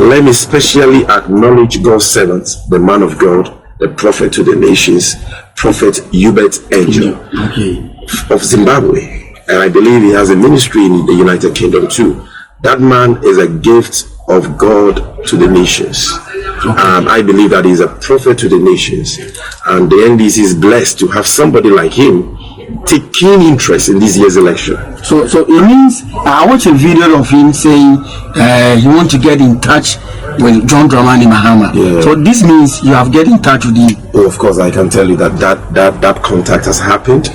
let me specially acknowledge God's servant, the man of God, the prophet to the nations, Prophet Uebert of Zimbabwe. And I believe he has a ministry in the United Kingdom too. That man is a gift of God to the nations. I believe that he's a prophet to the nations. And the NDC is blessed to have somebody like him take keen interest in this year's election. So it means I watched a video of him saying he want to get in touch with John Dramani Mahama. Yeah. So this means you have get in touch with him. Oh, of course, I can tell you that contact has happened,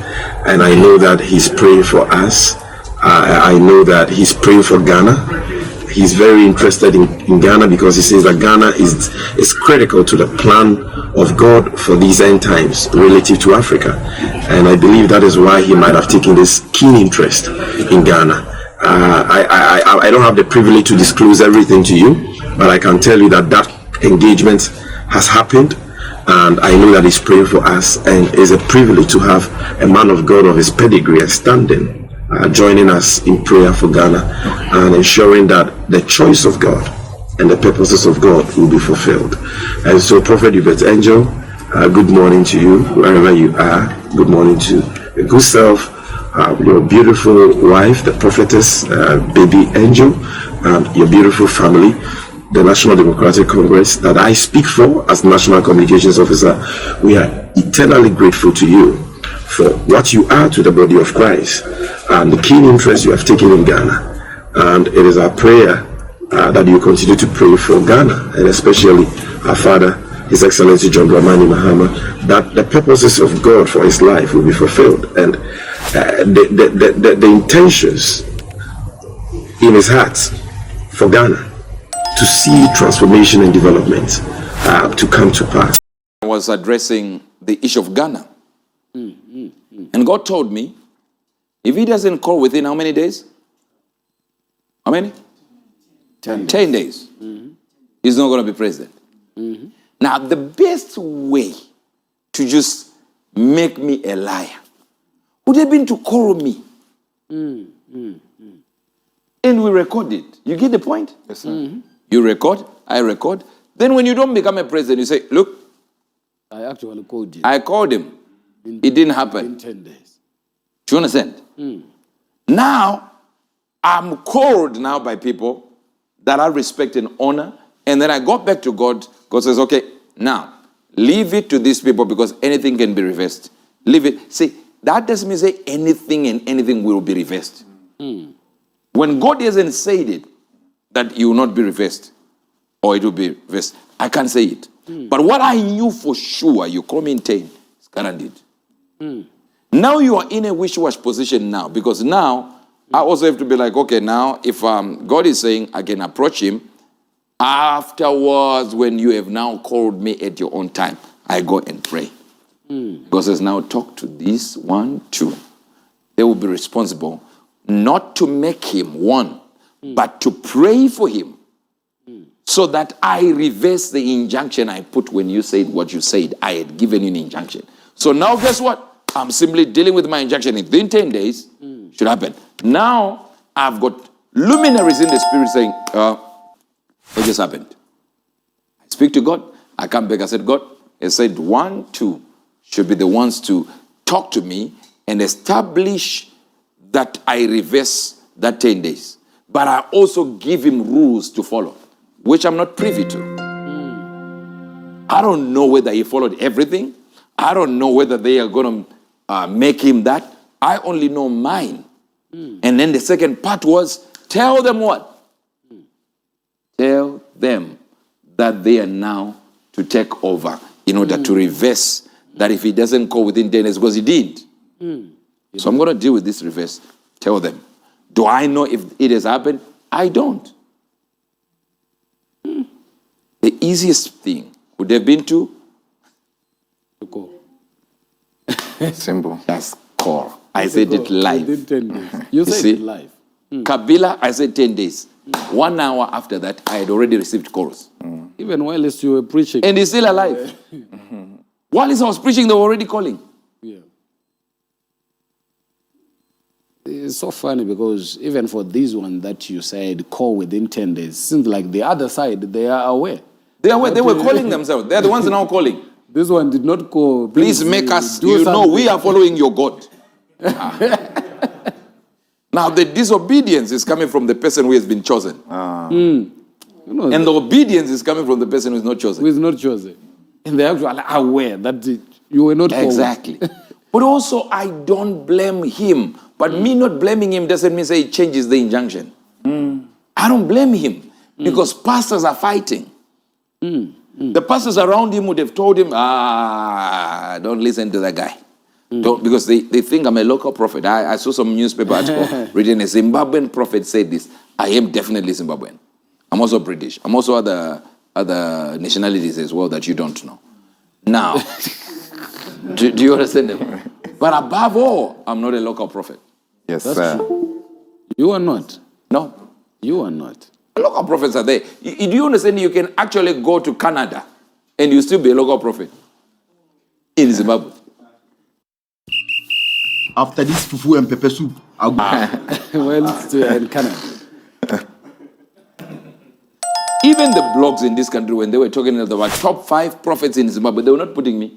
and I know that he's praying for us. I know that he's praying for Ghana. He's very interested in Ghana because he says that Ghana is critical to the plan of God for these end times relative to Africa. And I believe that is why he might have taken this keen interest in Ghana. I don't have the privilege to disclose everything to you, but I can tell you that engagement has happened, and I know that he's praying for us, and it's a privilege to have a man of God of his pedigree and standing joining us in prayer for Ghana and ensuring that the choice of God and the purposes of God will be fulfilled. And so, Prophet Uebert Angel, good morning to you wherever you are. Good morning to your good self, your beautiful wife, the prophetess, baby Angel, and your beautiful family, the National Democratic Congress that I speak for as National Communications Officer. We are eternally grateful to you for what you are to the body of Christ and the keen interest you have taken in Ghana. And it is our prayer that you continue to pray for Ghana, and especially our Father, His Excellency John Dramani Mahama, that the purposes of God for his life will be fulfilled, and the intentions in his heart for Ghana to see transformation and development to come to pass. I was addressing the issue of Ghana. And God told me, if he doesn't call within how many days? How many? 10 days. He's not going to be president. Now, the best way to just make me a liar would have been to call me. And we record it. You get the point? Yes, sir. You record, I record. Then when you don't become a president, you say, look, I actually called you. I called him. It didn't happen. In 10 days. Do you understand? Now, I'm called now by people that I respect and honor. And then I got back to God. God says, okay, now, leave it to these people because anything can be reversed. Leave it. See, that doesn't mean say anything and anything will be reversed. When God hasn't said it, that you will not be reversed or it will be reversed, I can't say it. But what I knew for sure, you call me in 10, it's guaranteed. Now you are in a wish-wash position now, because now I also have to be like, okay, now if God is saying I can approach him, afterwards when you have now called me at your own time, I go and pray. God says now talk to this 1, 2. They will be responsible not to make him one, but to pray for him so that I reverse the injunction I put when you said what you said. I had given you an injunction. So now guess what? I'm simply dealing with my injunction within 10 days. Should happen. Now I've got luminaries in the spirit saying, what just happened? I speak to God. I come back. I said, God, I said 1, 2 should be the ones to talk to me and establish that I reverse that 10 days. But I also give him rules to follow, which I'm not privy to. I don't know whether he followed everything. I don't know whether they are going to make him that. I only know mine. And then the second part was, tell them what? Tell them that they are now to take over in order to reverse that if he doesn't call within 10 days, because he did. So I'm going to deal with this reverse. Tell them. Do I know if it has happened? I don't. The easiest thing would have been to Go. Simple. Just call. I said it live. Within 10 days. You said see? it live. Kabila, I said 10 days. 1 hour after that, I had already received calls. Even while you were preaching. And he's still alive. While I was preaching, they were already calling. Yeah. It's so funny because even for this one that you said call within 10 days, seems like the other side, they are aware. They are aware. They were calling themselves. They're the ones now calling. This one did not call. Please make us, do you know, something. we are following your God. Now, the disobedience is coming from the person who has been chosen. You know, And the obedience is coming from the person who is not chosen. who is not chosen. And they actually are aware that you were not called. Exactly. But also, I don't blame him. But me not blaming him doesn't mean say it changes the injunction. I don't blame him because pastors are fighting. The pastors around him would have told him, don't listen to that guy. Don't, because they think I'm a local prophet. I saw some newspaper article written, a Zimbabwean prophet said this. I am definitely Zimbabwean. I'm also British. I'm also other nationalities as well that you don't know. Now, do you understand them? But above all, I'm not a local prophet. Yes, That's sir. true. You are not. No. You are not. Local prophets are there. Do you understand you can actually go to Canada and you still be a local prophet in Zimbabwe? After this fufu and pepper soup, I'll go. Well, still in Canada. Even the blogs in this country, when they were talking about top 5 prophets in Zimbabwe, they were not putting me.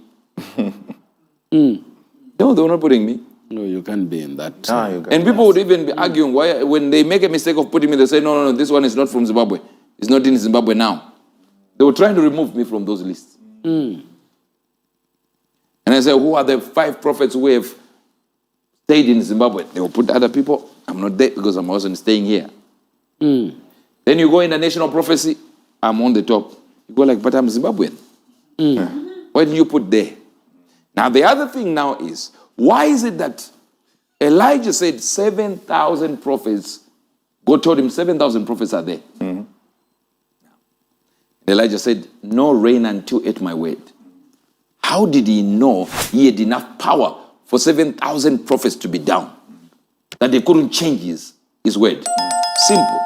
No, they were not putting me. No, you can't be in that. And people would even be arguing why, when they make a mistake of putting me, they say, no, this one is not from Zimbabwe. It's not in Zimbabwe now. They were trying to remove me from those lists. And I said, who are the 5 prophets who have stayed in Zimbabwe? They will put other people. I'm not there because I'm also staying here. Then you go in the national prophecy, I'm on the top. You go like, but I'm Zimbabwean. Why did you put there? Now, the other thing now is, why is it that Elijah said 7,000 prophets, God told him 7,000 prophets are there. Elijah said, no rain until at my word. How did he know he had enough power for 7,000 prophets to be down? That they couldn't change his word? Simple.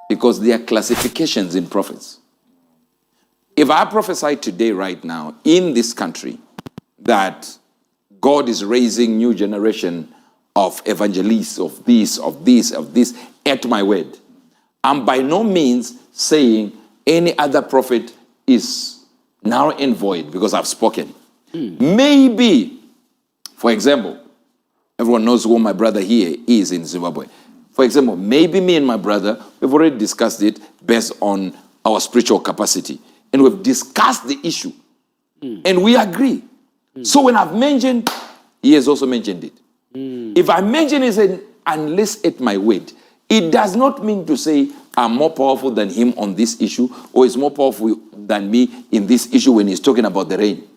Because there are classifications in prophets. If I prophesy today, right now, in this country, that God is raising new generation of evangelists, of this, at my word, I'm by no means saying any other prophet is null and void because I've spoken. Maybe, for example, everyone knows who my brother here is in Zimbabwe. For example, maybe me and my brother, we've already discussed it based on our spiritual capacity. And we've discussed the issue. And we agree. So when I've mentioned, he has also mentioned it. If I mention it, unless at my word, it does not mean to say I'm more powerful than him on this issue or is more powerful than me in this issue when he's talking about the rain.